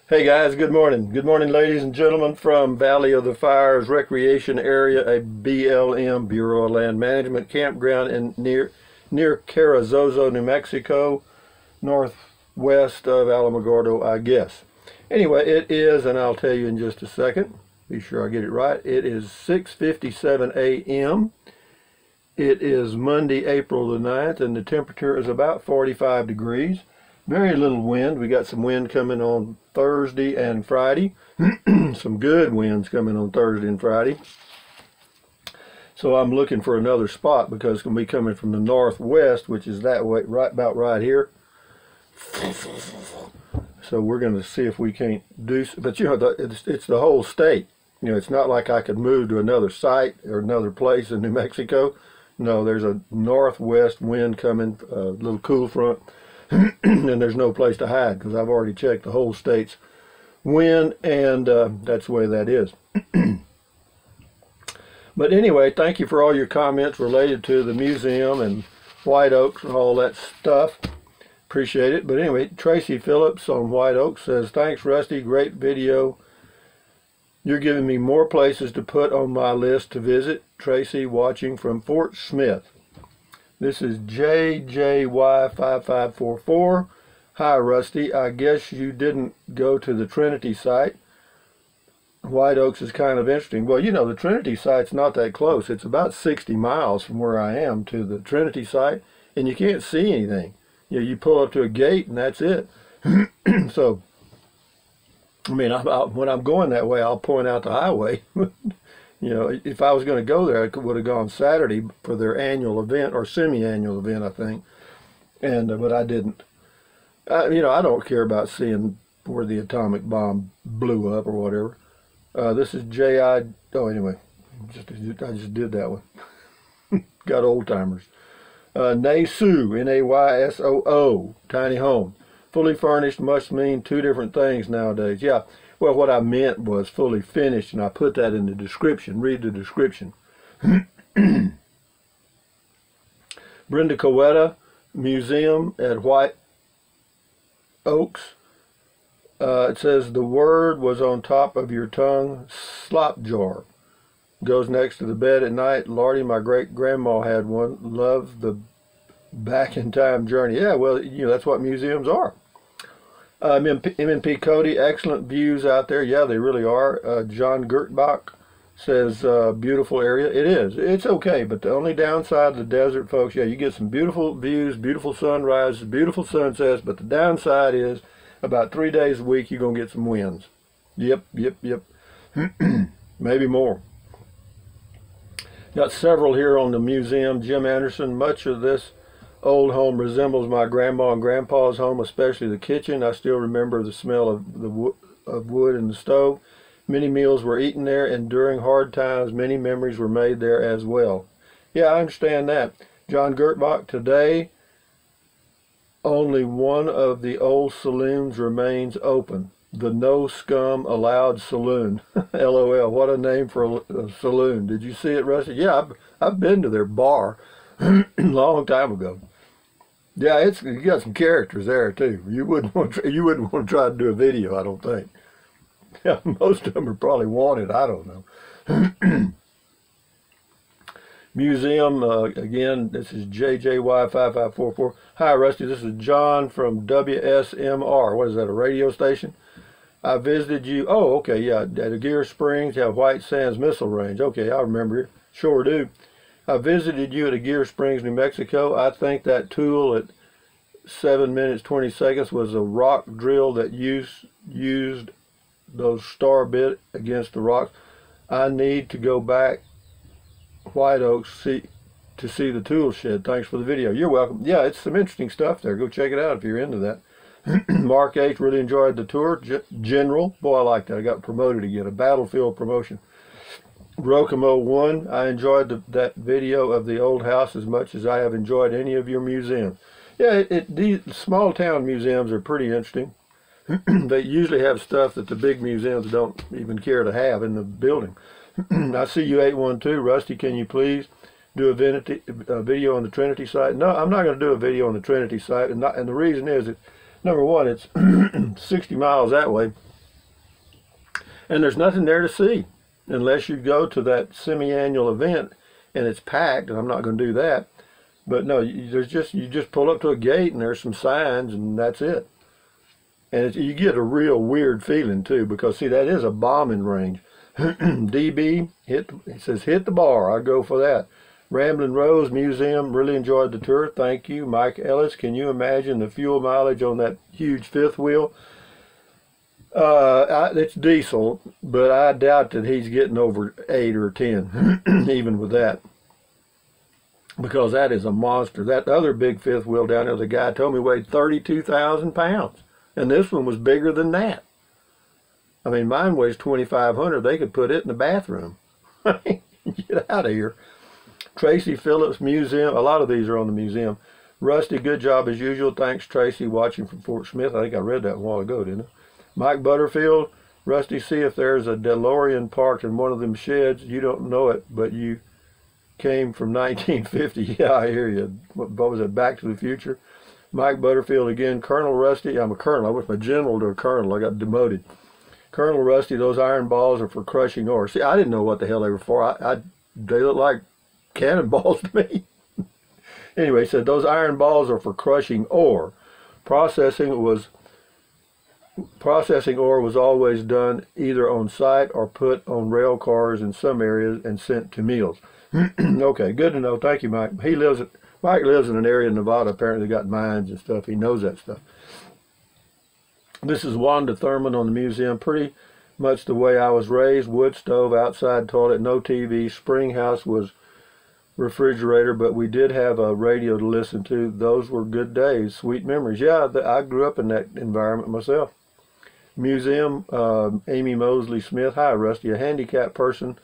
Hey guys, good morning. Good morning, ladies and gentlemen, from Valley of the Fires Recreation Area, a BLM, Bureau of Land Management campground near Carrizozo, New Mexico, northwest of Alamogordo, I guess. Anyway, it is, and I'll tell you in just a second, be sure I get it right. It is 6:57 a.m. It is Monday, April the 9th, and the temperature is about 45 degrees. Very little wind. We got some wind coming on Thursday and Friday. Some good winds coming on Thursday and Friday. So I'm looking for another spot because it's going to be coming from the northwest, which is that way, about right here. So we're going to see if we can't do, but you know, it's the whole state. You know, it's not like I could move to another site or another place in New Mexico. No, there's a northwest wind coming, a little cool front. And there's no place to hide because I've already checked the whole state's wind, and that's the way that is. But anyway, thank you for all your comments related to the museum and White Oaks and all that stuff. Appreciate it. But anyway, Tracy Phillips on White Oaks says, thanks Rusty, great video. You're giving me more places to put on my list to visit. Tracy watching from Fort Smith. This is JJY5544. Hi, Rusty. I guess you didn't go to the Trinity site. White Oaks is kind of interesting. Well, you know, the Trinity site's not that close. It's about 60 miles from where I am to the Trinity site, and you can't see anything. You know, you pull up to a gate, and that's it. So, I mean, when I'm going that way, I'll point out the highway. You know, if I was going to go there, I would have gone Saturday for their annual event or semi-annual event, I think. And but I didn't. You know, I don't care about seeing where the atomic bomb blew up or whatever. This is J.I. Oh, anyway, I just did that one. Got old timers. Naysoo, Naysoo, tiny home. Fully furnished must mean two different things nowadays. Yeah. Well, what I meant was fully finished, and I put that in the description. Read the description. Brenda Coweta Museum at White Oaks. It says, the word was on top of your tongue, slop jar. Goes next to the bed at night. Lordy, my great-grandma had one. Love the back-in-time journey. Yeah, well, you know, that's what museums are. MNP Cody, excellent views out there. Yeah, they really are. John Gertbach says, beautiful area. It is. It's okay, but the only downside of the desert, folks, yeah, you get some beautiful views, beautiful sunrises, beautiful sunsets, but the downside is about 3 days a week you're going to get some winds. Yep. Maybe more. Got several here on the museum. Jim Anderson, much of this old home resembles my grandma and grandpa's home, especially the kitchen. I still remember the smell of wood in the stove. Many meals were eaten there, and during hard times, many memories were made there as well. Yeah, I understand that. John Gertbach, today, only one of the old saloons remains open. The No Scum Allowed Saloon. LOL, what a name for a saloon. Did you see it, Rusty? Yeah, I've been to their bar a long time ago. Yeah, you got some characters there too. You wouldn't want to try to do a video, I don't think. Yeah, most of them are probably wanted. I don't know. Museum again. This is JJY5544. Hi, Rusty. This is John from WSMR. What is that? A radio station? I visited you. Oh, okay. Yeah, at Aguirre Springs. Yeah, White Sands Missile Range. Okay, I remember it. Sure do. I visited you at Aguirre Springs, New Mexico. I think that tool at 7 minutes 20 seconds was a rock drill that used those star bit against the rocks. I need to go back White Oaks to see the tool shed. Thanks for the video. You're welcome. Yeah, it's some interesting stuff there. Go check it out if you're into that. Mark H. really enjoyed the tour. General, boy, I like that. I got promoted again. A battlefield promotion. Rokomo 1, I enjoyed that video of the old house as much as I have enjoyed any of your museums. Yeah, these small town museums are pretty interesting. They usually have stuff that the big museums don't even care to have in the building. I see you 812. Rusty, can you please do a video on the Trinity site? No, I'm not going to do a video on the Trinity site, and the reason is that, number one, it's 60 miles that way. And there's nothing there to see unless you go to that semi-annual event and it's packed, and I'm not going to do that. But no, you just pull up to a gate and there's some signs and that's it. And you get a real weird feeling too, because see, that is a bombing range. DB, it says hit the bar. I go for that. Ramblin' Rose Museum, really enjoyed the tour. Thank you. Mike Ellis, can you imagine the fuel mileage on that huge fifth wheel? It's diesel, but I doubt that he's getting over 8 or 10, even with that. Because that is a monster. That other big fifth wheel down there, the guy told me weighed 32,000 pounds. And this one was bigger than that. I mean, mine weighs 2,500. They could put it in the bathroom. Get out of here. Tracy Phillips Museum. A lot of these are on the museum. Rusty, good job as usual. Thanks, Tracy, watching from Fort Smith. I think I read that a while ago, didn't I? Mike Butterfield. Rusty, see if there's a DeLorean parked in one of them sheds. You don't know it, but you came from 1950. Yeah, I hear you. What was it, Back to the Future? Mike Butterfield again. Colonel Rusty. I'm a colonel. I went from a general to a colonel. I got demoted. Colonel Rusty, those iron balls are for crushing ore. See, I didn't know what the hell they were for. They look like cannonballs to me. Anyway, he said those iron balls are for crushing ore. Processing ore was always done either on site or put on rail cars in some areas and sent to mills. Okay, good to know. Thank you, Mike. Mike lives in an area in Nevada, apparently got mines and stuff. He knows that stuff. This is Wanda Thurman on the museum. Pretty much the way I was raised. Wood stove, outside toilet, no TV. Spring house was refrigerator, but we did have a radio to listen to. Those were good days, sweet memories. Yeah, I grew up in that environment myself. Museum, Amy Mosley Smith. Hi, Rusty. A handicapped person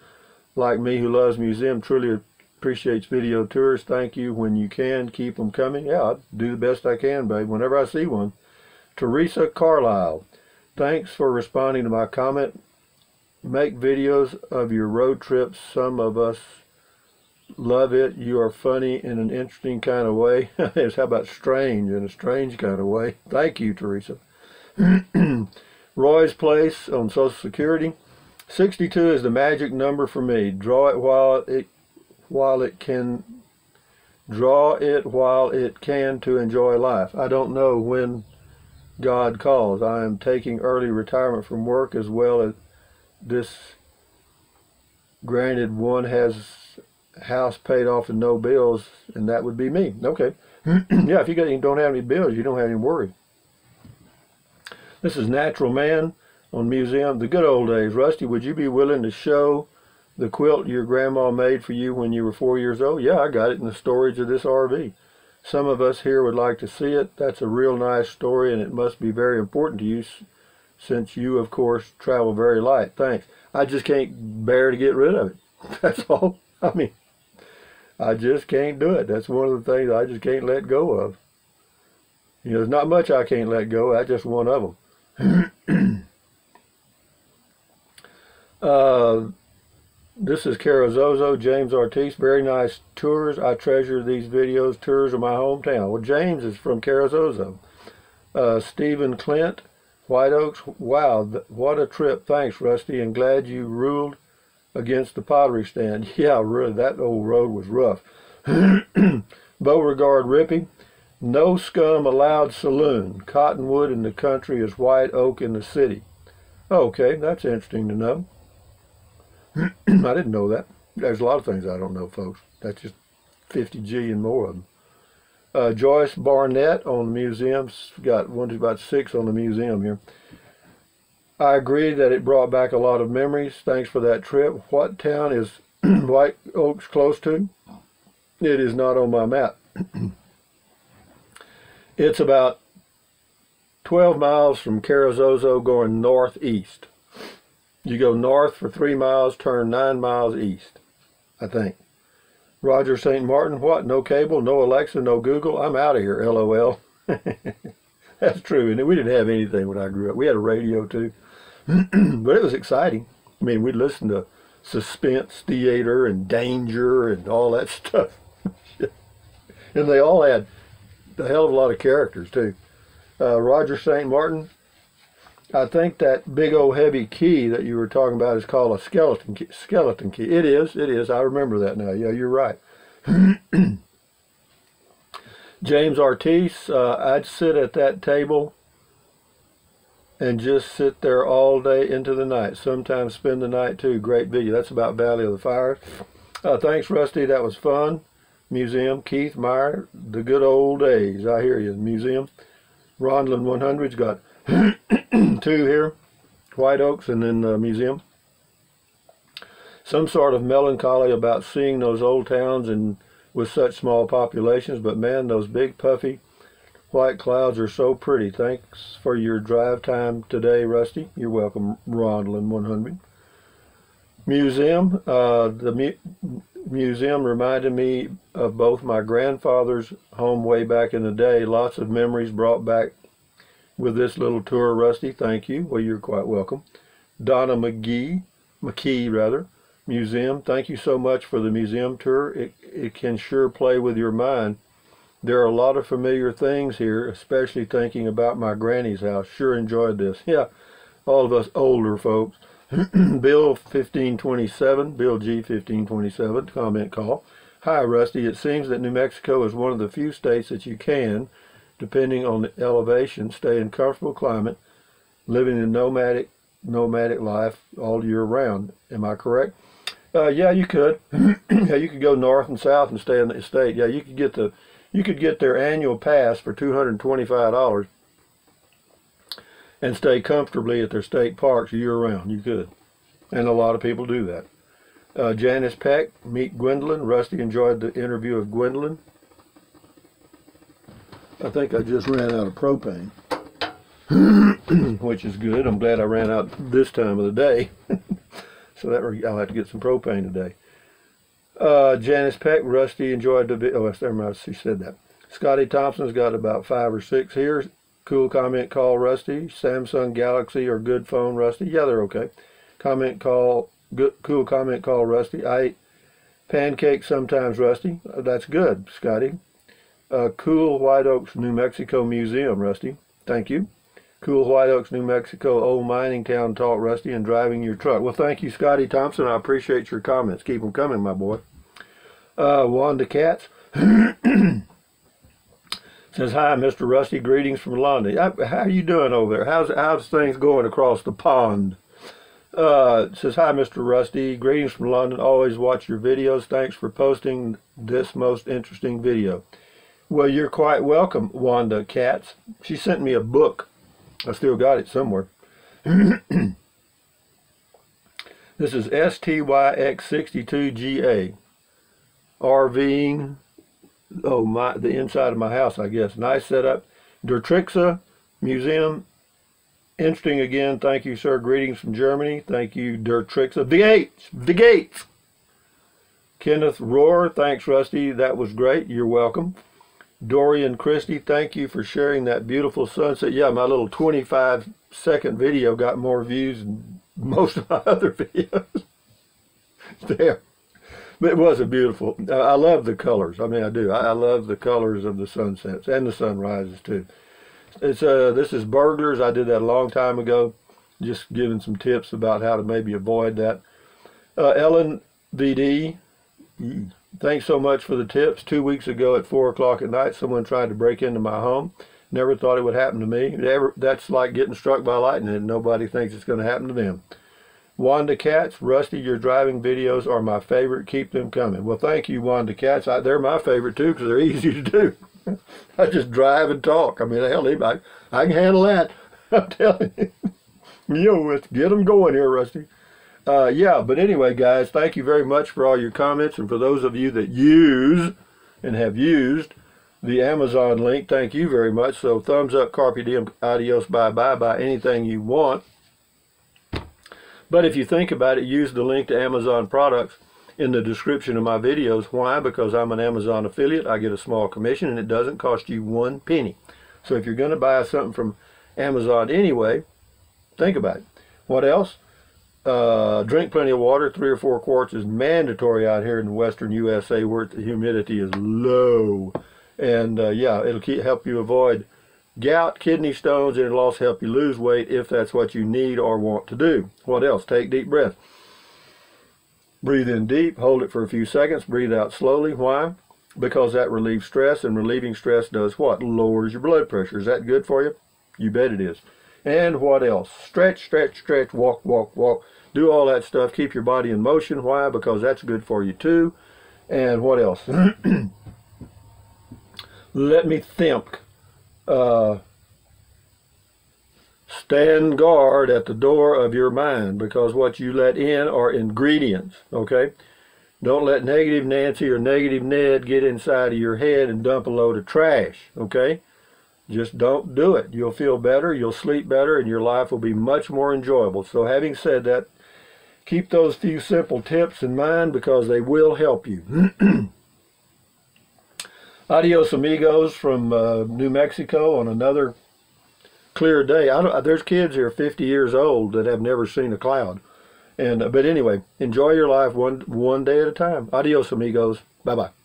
like me who loves museum truly appreciates video tours. Thank you. When you can, keep them coming. Yeah, I'll do the best I can, babe, whenever I see one. Teresa Carlisle, thanks for responding to my comment. Make videos of your road trips. Some of us love it. You are funny in an interesting kind of way. How about strange in a strange kind of way? Thank you, Teresa. Roy's Place on Social Security. 62 is the magic number for me. Draw it while it can to enjoy life. I don't know when God calls. I am taking early retirement from work as well as this. Granted, one has house paid off and no bills, and that would be me. Okay. Yeah, if you don't have any bills, you don't have any worry. This is Natural Man on Museum. The good old days. Rusty, would you be willing to show the quilt your grandma made for you when you were 4 years old? Yeah, I got it in the storage of this RV. Some of us here would like to see it. That's a real nice story, and it must be very important to you since you, of course, travel very light. Thanks. I just can't bear to get rid of it. That's all. I mean, I just can't do it. That's one of the things I just can't let go of. You know, there's not much I can't let go. That's just one of them. This is Carazozo, James Ortiz. Very nice tours. I treasure these videos. Tours of my hometown. Well, James is from Carazozo. Stephen Clint, White Oaks. Wow, what a trip. Thanks, Rusty, and glad you ruled against the pottery stand. Yeah, really, that old road was rough. Beauregard Rippey. No scum allowed saloon. Cottonwood in the country is white oak in the city. Okay, that's interesting to know. I didn't know that. There's a lot of things I don't know, folks. That's just 50G and more of them. Joyce Barnett on the museums. Got about 6 on the museum here. I agree that it brought back a lot of memories. Thanks for that trip. What town is White Oaks close to? It is not on my map. It's about 12 miles from Carazozo going northeast. You go north for 3 miles, turn 9 miles east, I think. Roger St. Martin, what? No cable, no Alexa, no Google? I'm out of here, LOL. That's true, and we didn't have anything when I grew up. We had a radio too, but it was exciting. I mean, we'd listen to Suspense Theater and Danger and all that stuff. And they all had a hell of a lot of characters too. Roger St. Martin, I think that big old heavy key that you were talking about is called a skeleton key. Skeleton key. It is. It is. I remember that now. Yeah, you're right. James Ortiz, I'd sit at that table and just sit there all day into the night. Sometimes spend the night too. Great video. That's about Valley of the Fires. Thanks, Rusty. That was fun. Museum. Keith Meyer. The good old days. I hear you. Museum. Ronlin 100's got two here. White Oaks and then Museum. Some sort of melancholy about seeing those old towns and with such small populations, but man, those big puffy white clouds are so pretty. Thanks for your drive time today, Rusty. You're welcome, Ronlin 100. Museum. Museum reminded me of both my grandfather's home way back in the day. Lots of memories brought back with this little tour, Rusty. Thank you. Well, you're quite welcome. Donna McKee, Museum. Thank you so much for the museum tour. It can sure play with your mind. There are a lot of familiar things here, especially thinking about my granny's house. Sure enjoyed this. Yeah, all of us older folks. Bill 1527, Bill G 1527, comment call. Hi, Rusty. It seems that New Mexico is one of the few states that you can, depending on the elevation, stay in comfortable climate, living a nomadic life all year round. Am I correct? Yeah, you could. Yeah, you could go north and south and stay in the state. Yeah, you could get their annual pass for $225 and stay comfortably at their state parks year round. You could. And a lot of people do that. Janice Peck, meet Gwendolyn. Rusty enjoyed the interview of Gwendolyn. I think I just ran out of propane, which is good. I'm glad I ran out this time of the day. So I'll have to get some propane today. Janice Peck, Rusty enjoyed the video. Oh, never mind, she said that. Scotty Thompson's got about 5 or 6 here. Cool comment call, Rusty. Samsung Galaxy or good phone, Rusty. Yeah, they're okay. Comment call, good, cool comment call, Rusty. I eat pancakes sometimes, Rusty. That's good, Scotty. Cool White Oaks, New Mexico Museum, Rusty. Thank you. Cool White Oaks, New Mexico, old mining town talk, Rusty, and driving your truck. Well, thank you, Scotty Thompson. I appreciate your comments. Keep them coming, my boy. Wanda Katz says, hi, Mr. Rusty. Greetings from London. How are you doing over there? How's things going across the pond? Says, hi, Mr. Rusty. Greetings from London. Always watch your videos. Thanks for posting this most interesting video. Well, you're quite welcome, Wanda Katz. She sent me a book. I still got it somewhere. This is STYX62GA. RVing. Oh, the inside of my house, I guess. Nice setup. Dertrixa Museum. Interesting again. Thank you, sir. Greetings from Germany. Thank you, Dertrixa. The Gates. Kenneth Rohr. Thanks, Rusty. That was great. You're welcome. Dorian Christie, thank you for sharing that beautiful sunset. Yeah, my little 25-second video got more views than most of my other videos. There. But it was a beautiful, I love the colors. I mean, I do. I love the colors of the sunsets and the sunrises too. It's this is burglars. I did that a long time ago. Just giving some tips about how to maybe avoid that. Ellen VD. Thanks so much for the tips. 2 weeks ago at 4 o'clock at night, someone tried to break into my home. Never thought it would happen to me. That's like getting struck by lightning and nobody thinks it's going to happen to them. Wanda Katz, Rusty, your driving videos are my favorite. Keep them coming. Well, thank you, Wanda Katz. They're my favorite too because they're easy to do. I just drive and talk. I mean, hell, I can handle that. I'm telling you. Let's get them going here, Rusty. Yeah, but anyway, guys, thank you very much for all your comments, and for those of you that use and have used the Amazon link, thank you very much. So thumbs up, carpe diem, adios, bye-bye, buy anything you want. But if you think about it, use the link to Amazon products in the description of my videos. Why? Because I'm an Amazon affiliate. I get a small commission, and it doesn't cost you 1 penny. So if you're going to buy something from Amazon anyway, think about it. What else? Drink plenty of water. 3 or 4 quarts is mandatory out here in the western USA where the humidity is low. And yeah, it'll help you avoid gout, kidney stones, and it'll also help you lose weight if that's what you need or want to do. What else? Take deep breath. Breathe in deep, hold it for a few seconds, breathe out slowly. Why? Because that relieves stress, and relieving stress does what? Lowers your blood pressure. Is that good for you? You bet it is. And what else? Stretch, stretch, stretch, walk, walk, walk. Do all that stuff. Keep your body in motion. Why? Because that's good for you too. And what else? Let me think. Stand guard at the door of your mind, because what you let in are ingredients, okay? Don't let negative Nancy or negative Ned get inside of your head and dump a load of trash, okay? Just don't do it. You'll feel better, you'll sleep better, and your life will be much more enjoyable. So having said that, keep those few simple tips in mind, because they will help you. Adios amigos from New Mexico on another clear day. There's kids here 50 years old that have never seen a cloud. But anyway, enjoy your life one day at a time. Adios amigos. Bye-bye.